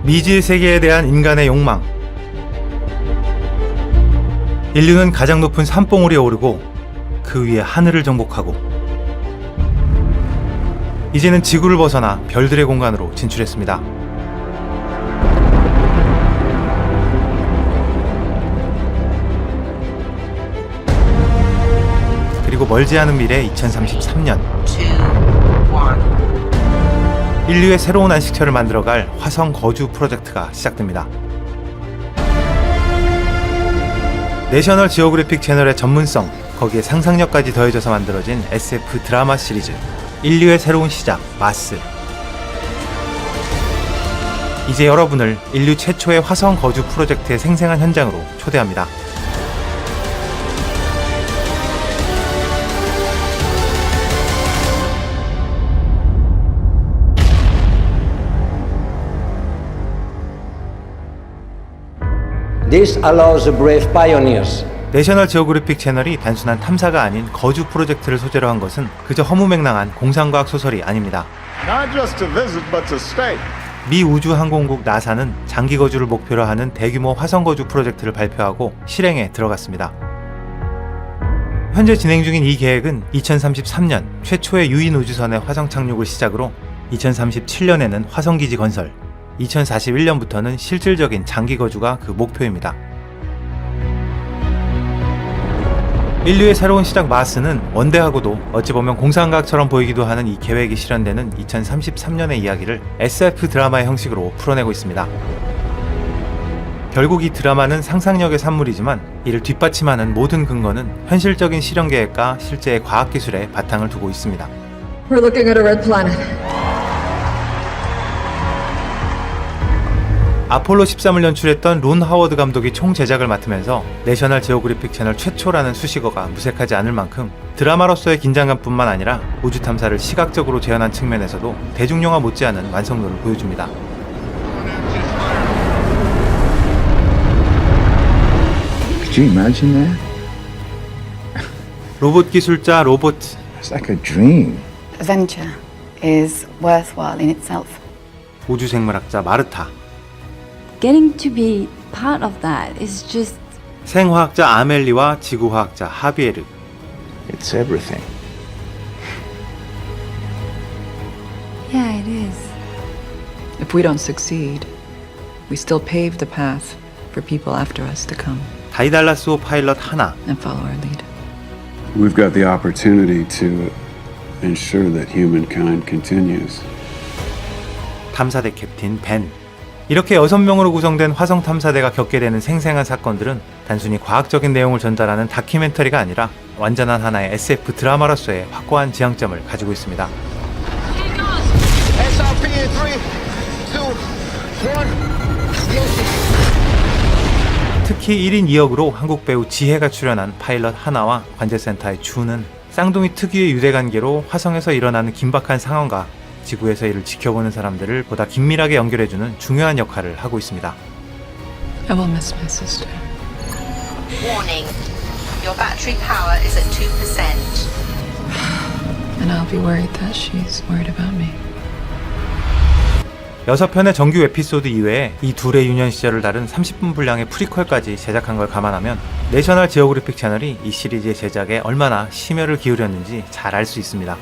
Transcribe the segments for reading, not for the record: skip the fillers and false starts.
미지의 세계에 대한 인간의 욕망. 인류는 가장 높은 산봉우리에 오르고 그 위에 하늘을 정복하고 이제는 지구를 벗어나 별들의 공간으로 진출했습니다. 그리고 멀지 않은 미래 2033년 인류의 새로운 안식처를 만들어갈 화성 거주 프로젝트가 시작됩니다. 내셔널 지오그래픽 채널의 전문성, 거기에 상상력까지 더해져서 만들어진 SF 드라마 시리즈 인류의 새로운 시작, 마스. 이제 여러분을 인류 최초의 화성 거주 프로젝트의 생생한 현장으로 초대합니다. This allows the brave pioneers. 내셔널 지오그래픽 채널이 단순한 탐사가 아닌 거주 프로젝트를 소재로 한 것은 그저 허무맹랑한 공상과학 소설이 아닙니다. Not just to visit, but to stay. 미 우주항공국 나사는 장기 거주를 목표로 하는 대규모 화성 거주 프로젝트를 발표하고 실행에 들어갔습니다. 현재 진행 중인 이 계획은 2033년 최초의 유인 우주선의 화성 착륙을 시작으로 2037년에는 화성기지 건설, 2041년부터는 실질적인 장기 거주가 그 목표입니다. 인류의 새로운 시작 마스는 원대하고도 어찌 보면 공상과학처럼 보이기도 하는 이 계획이 실현되는 2033년의 이야기를 SF 드라마의 형식으로 풀어내고 있습니다. 결국 이 드라마는 상상력의 산물이지만 이를 뒷받침하는 모든 근거는 현실적인 실현 계획과 실제의 과학기술에 바탕을 두고 있습니다. We're looking at a red planet. 아폴로 13을 연출했던 론 하워드 감독이 총 제작을 맡으면서 내셔널 지오그래픽 채널 최초라는 수식어가 무색하지 않을 만큼 드라마로서의 긴장감뿐만 아니라 우주 탐사를 시각적으로 재현한 측면에서도 대중영화 못지않은 완성도를 보여줍니다. Could you imagine that? 로봇 기술자 로봇. It's like a dream. Adventure is worthwhile in itself. 우주생물학자 마르타. Getting to be part of that is just 생화학자 아멜리와 지구화학자 하비에르. It's everything. yeah, it is. If we don't succeed, we still pave the path for people after us to come 다이달라스호 파일럿 하나. and follow our lead. We've got the opportunity to ensure that humankind continues. 탐사대 캡틴 벤. 이렇게 6명으로 구성된 화성 탐사대가 겪게 되는 생생한 사건들은 단순히 과학적인 내용을 전달하는 다큐멘터리가 아니라 완전한 하나의 SF 드라마로서의 확고한 지향점을 가지고 있습니다. SRP in 3, 2, 1. 특히 1인 2역으로 한국 배우 지혜가 출연한 파일럿 하나와 관제센터의 주는 쌍둥이 특유의 유대관계로 화성에서 일어나는 긴박한 상황과 지구에서 이를 지켜보는 사람들을 보다 긴밀하게 연결해주는 중요한 역할을 하고 있습니다. I will miss my sister. Warning. Your battery power is at 2%. And I'll be worried that she's worried about me. 6편의 정규 에피소드 이외에 이 둘의 유년 시절을 다룬 30분 분량의 프리퀄까지 제작한 걸 감안하면 내셔널 지오그래픽 채널이 이 시리즈의 제작에 얼마나 심혈을 기울였는지 잘 알 수 있습니다.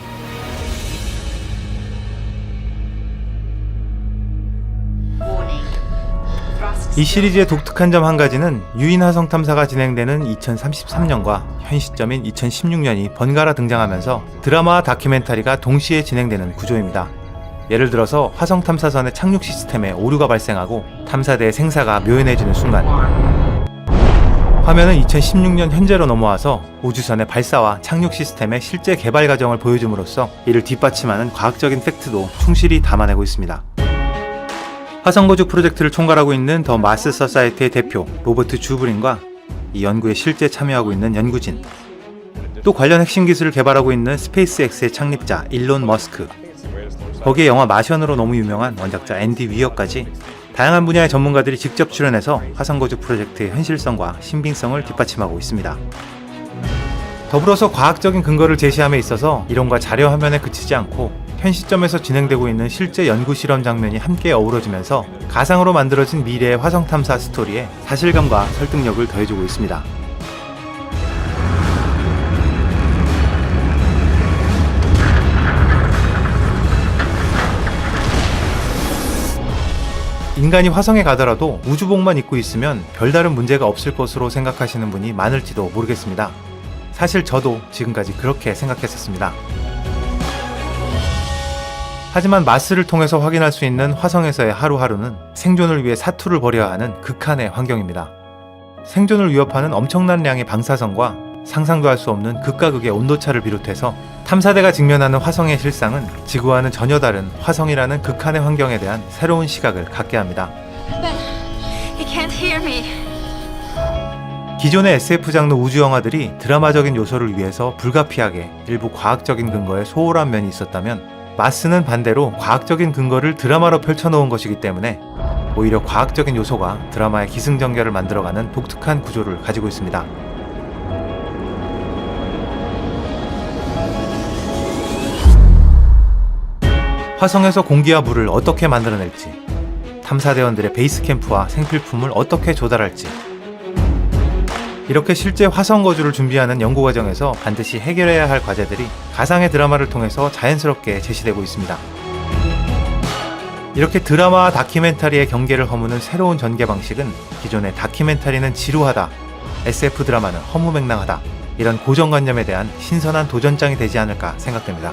이 시리즈의 독특한 점 한 가지는 유인 화성 탐사가 진행되는 2033년과 현 시점인 2016년이 번갈아 등장하면서 드라마와 다큐멘터리가 동시에 진행되는 구조입니다. 예를 들어서 화성 탐사선의 착륙 시스템에 오류가 발생하고 탐사대의 생사가 묘연해지는 순간 화면은 2016년 현재로 넘어와서 우주선의 발사와 착륙 시스템의 실제 개발 과정을 보여줌으로써 이를 뒷받침하는 과학적인 팩트도 충실히 담아내고 있습니다. 화성거주 프로젝트를 총괄하고 있는 더 마스 서사이티의 대표 로버트 주브린과 이 연구에 실제 참여하고 있는 연구진, 또 관련 핵심 기술을 개발하고 있는 스페이스X의 창립자 일론 머스크, 거기에 영화 마션으로 너무 유명한 원작자 앤디 위어까지 다양한 분야의 전문가들이 직접 출연해서 화성거주 프로젝트의 현실성과 신빙성을 뒷받침하고 있습니다. 더불어서 과학적인 근거를 제시함에 있어서 이론과 자료 화면에 그치지 않고 현 시점에서 진행되고 있는 실제 연구 실험 장면이 함께 어우러지면서 가상으로 만들어진 미래의 화성 탐사 스토리에 사실감과 설득력을 더해주고 있습니다. 인간이 화성에 가더라도 우주복만 입고 있으면 별다른 문제가 없을 것으로 생각하시는 분이 많을지도 모르겠습니다. 사실 저도 지금까지 그렇게 생각했었습니다. 하지만 마스를 통해서 확인할 수 있는 화성에서의 하루하루는 생존을 위해 사투를 벌여야 하는 극한의 환경입니다. 생존을 위협하는 엄청난 양의 방사선과 상상도 할 수 없는 극과 극의 온도차를 비롯해서 탐사대가 직면하는 화성의 실상은 지구와는 전혀 다른 화성이라는 극한의 환경에 대한 새로운 시각을 갖게 합니다. He can't hear me. 기존의 SF 장르 우주 영화들이 드라마적인 요소를 위해서 불가피하게 일부 과학적인 근거에 소홀한 면이 있었다면 마스는 반대로 과학적인 근거를 드라마로 펼쳐놓은 것이기 때문에 오히려 과학적인 요소가 드라마의 기승전결을 만들어가는 독특한 구조를 가지고 있습니다. 화성에서 공기와 물을 어떻게 만들어낼지, 탐사대원들의 베이스 캠프와 생필품을 어떻게 조달할지, 이렇게 실제 화성 거주를 준비하는 연구 과정에서 반드시 해결해야 할 과제들이 가상의 드라마를 통해서 자연스럽게 제시되고 있습니다. 이렇게 드라마와 다큐멘터리의 경계를 허무는 새로운 전개 방식은 기존의 다큐멘터리는 지루하다, SF 드라마는 허무맹랑하다, 이런 고정관념에 대한 신선한 도전장이 되지 않을까 생각됩니다.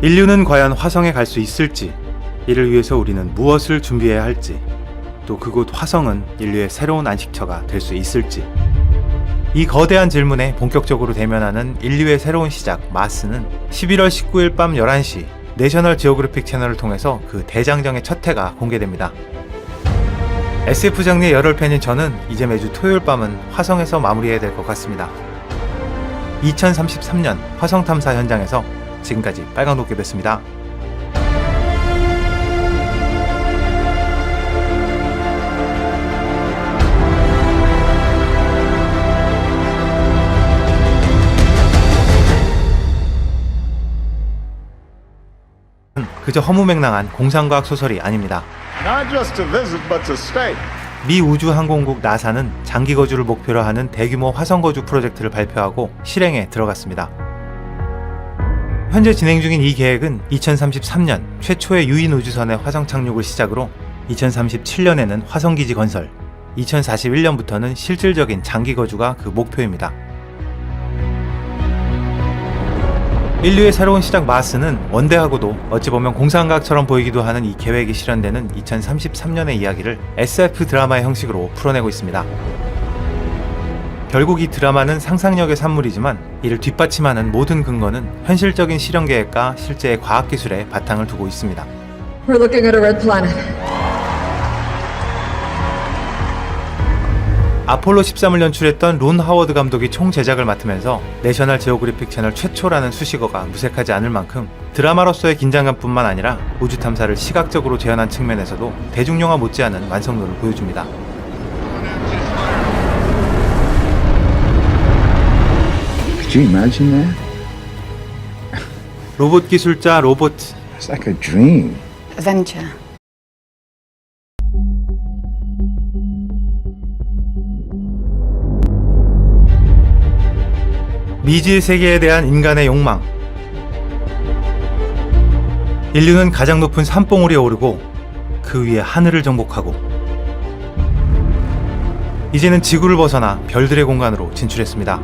인류는 과연 화성에 갈 수 있을지, 이를 위해서 우리는 무엇을 준비해야 할지, 또 그곳 화성은 인류의 새로운 안식처가 될 수 있을지, 이 거대한 질문에 본격적으로 대면하는 인류의 새로운 시작 마스는 11월 19일 밤 11시 내셔널 지오그래픽 채널을 통해서 그 대장정의 첫 회가 공개됩니다. SF 장르의 열혈 팬인 저는 이제 매주 토요일 밤은 화성에서 마무리해야 될 것 같습니다. 2033년 화성 탐사 현장에서 지금까지 빨강도깨비였습니다. 그저 허무맹랑한 공상과학 소설이 아닙니다. Not just to visit, but to stay. 미 우주항공국 나사는 장기 거주를 목표로 하는 대규모 화성 거주 프로젝트를 발표하고 실행에 들어갔습니다. 현재 진행 중인 이 계획은 2033년 최초의 유인 우주선의 화성 착륙을 시작으로 2037년에는 화성기지 건설, 2041년부터는 실질적인 장기 거주가 그 목표입니다. 인류의 새로운 시작 마스는 원대하고도 어찌 보면 공상과학처럼 보이기도 하는 이 계획이 실현되는 2033년의 이야기를 SF 드라마의 형식으로 풀어내고 있습니다. 결국 이 드라마는 상상력의 산물이지만 이를 뒷받침하는 모든 근거는 현실적인 실현 계획과 실제의 과학기술에 바탕을 두고 있습니다. We're looking at a red planet. 아폴로 13을 연출했던 론 하워드 감독이 총 제작을 맡으면서 내셔널 지오그래픽 채널 최초라는 수식어가 무색하지 않을 만큼 드라마로서의 긴장감뿐만 아니라 우주 탐사를 시각적으로 재현한 측면에서도 대중영화 못지않은 완성도를 보여줍니다. Could you imagine that? 로봇 기술자 로봇, It's like a dream. Adventure. 미지의 세계에 대한 인간의 욕망. 인류는 가장 높은 산봉우리에 오르고 그 위에 하늘을 정복하고 이제는 지구를 벗어나 별들의 공간으로 진출했습니다.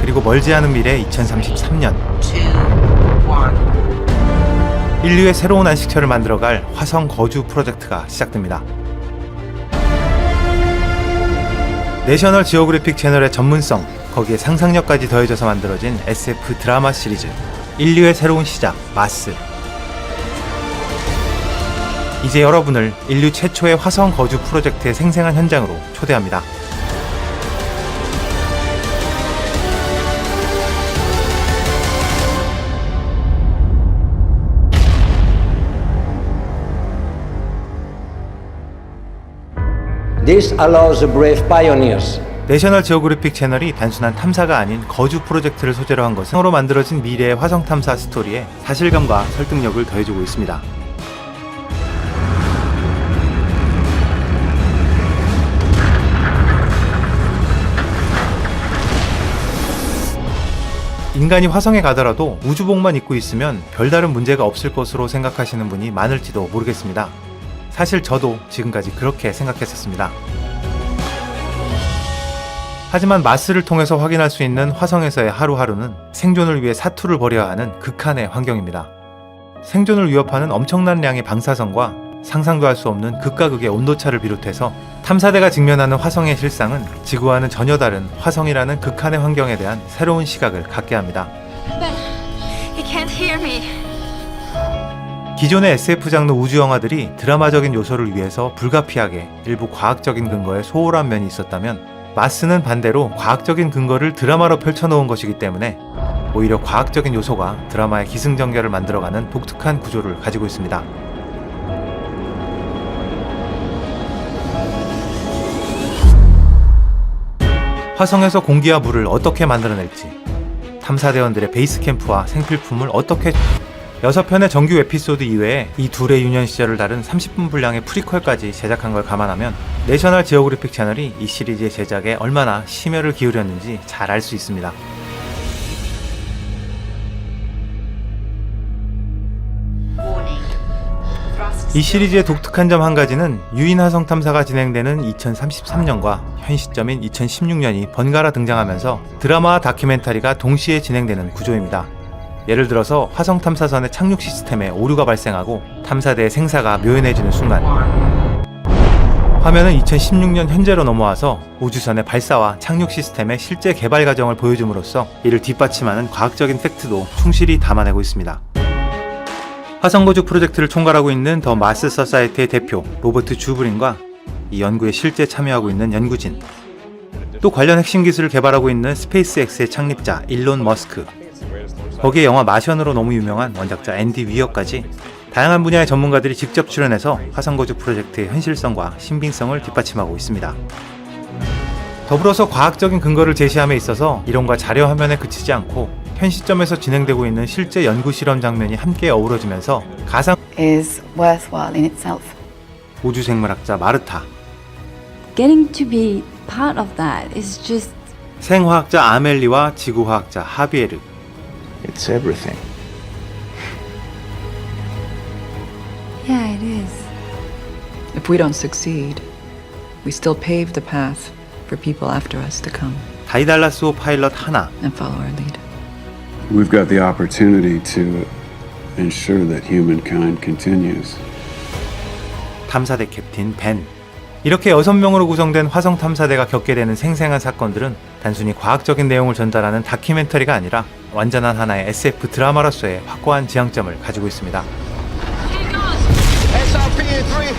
그리고 멀지 않은 미래 2033년 2, 1. 인류의 새로운 안식처를 만들어갈 화성 거주 프로젝트가 시작됩니다. 내셔널 지오그래픽 채널의 전문성, 거기에 상상력까지 더해져서 만들어진 SF 드라마 시리즈 인류의 새로운 시작 마스. 이제 여러분을 인류 최초의 화성 거주 프로젝트의 생생한 현장으로 초대합니다. This allows the brave pioneers 내셔널 지오그래픽 채널이 단순한 탐사가 아닌 거주 프로젝트를 소재로 한 것은 으로 만들어진 미래의 화성 탐사 스토리에 사실감과 설득력을 더해주고 있습니다. 인간이 화성에 가더라도 우주복만 입고 있으면 별다른 문제가 없을 것으로 생각하시는 분이 많을지도 모르겠습니다. 사실 저도 지금까지 그렇게 생각했었습니다. 하지만 마스를 통해서 확인할 수 있는 화성에서의 하루하루는 생존을 위해 사투를 벌여야 하는 극한의 환경입니다. 생존을 위협하는 엄청난 양의 방사선과 상상도 할 수 없는 극과 극의 온도차를 비롯해서 탐사대가 직면하는 화성의 실상은 지구와는 전혀 다른 화성이라는 극한의 환경에 대한 새로운 시각을 갖게 합니다. He can't hear me. 기존의 SF 장르 우주 영화들이 드라마적인 요소를 위해서 불가피하게 일부 과학적인 근거에 소홀한 면이 있었다면 마스는 반대로 과학적인 근거를 드라마로 펼쳐놓은 것이기 때문에 오히려 과학적인 요소가 드라마의 기승전결을 만들어가는 독특한 구조를 가지고 있습니다. 화성에서 공기와 물을 어떻게 만들어낼지, 탐사대원들의 베이스 캠프와 생필품을 어떻게 6편의 정규 에피소드 이외에 이 둘의 유년 시절을 다룬 30분 분량의 프리퀄까지 제작한 걸 감안하면 내셔널 지오그래픽 채널이 이 시리즈의 제작에 얼마나 심혈을 기울였는지 잘 알 수 있습니다. 이 시리즈의 독특한 점 한 가지는 유인 화성 탐사가 진행되는 2033년과 현 시점인 2016년이 번갈아 등장하면서 드라마와 다큐멘터리가 동시에 진행되는 구조입니다. 예를 들어서 화성 탐사선의 착륙 시스템에 오류가 발생하고 탐사대의 생사가 묘연해지는 순간 화면은 2016년 현재로 넘어와서 우주선의 발사와 착륙 시스템의 실제 개발 과정을 보여줌으로써 이를 뒷받침하는 과학적인 팩트도 충실히 담아내고 있습니다. 화성거주 프로젝트를 총괄하고 있는 더 마스 서사이티의 대표 로버트 주브린과 이 연구에 실제 참여하고 있는 연구진, 또 관련 핵심 기술을 개발하고 있는 스페이스X의 창립자 일론 머스크, 거기에 영화 마션으로 너무 유명한 원작자 앤디 위어까지 다양한 분야의 전문가들이 직접 출연해서 화성거주 프로젝트의 현실성과 신빙성을 뒷받침하고 있습니다. 더불어서 과학적인 근거를 제시함에 있어서 이론과 자료 화면에 그치지 않고 현 시점에서 진행되고 있는 실제 연구 실험 장면이 함께 어우러지면서 가상 is worthwhile in itself. 우주생물학자 마르타, Getting to be part of that is just 생화학자 아멜리와 지구화학자 하비에르, It's everything. yeah, it is. If we don't succeed, we still pave the path for people after us to come 다이달라스호 파일럿 하나, and follow our lead. We've got the opportunity to ensure that humankind continues. 탐사대 캡틴 벤. 이렇게 6명으로 구성된 화성 탐사대가 겪게 되는 생생한 사건들은 단순히 과학적인 내용을 전달하는 다큐멘터리가 아니라 완전한 하나의 SF 드라마로서의 확고한 지향점을 가지고 있습니다. SRP in 3, 2, 1.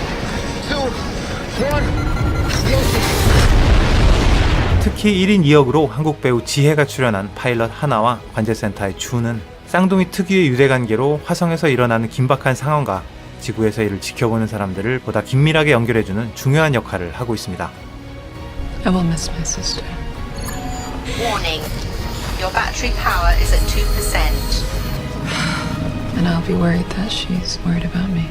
특히 1인 2역으로 한국 배우 지혜가 출연한 파일럿 하나와 관제센터의 주는 쌍둥이 특유의 유대관계로 화성에서 일어나는 긴박한 상황과 지구에서 이를 지켜보는 사람들을 보다 긴밀하게 연결해주는 중요한 역할을 하고 있습니다. I will miss my sister. Warning. Your battery power is at 2%. And I'll be worried that she's worried about me.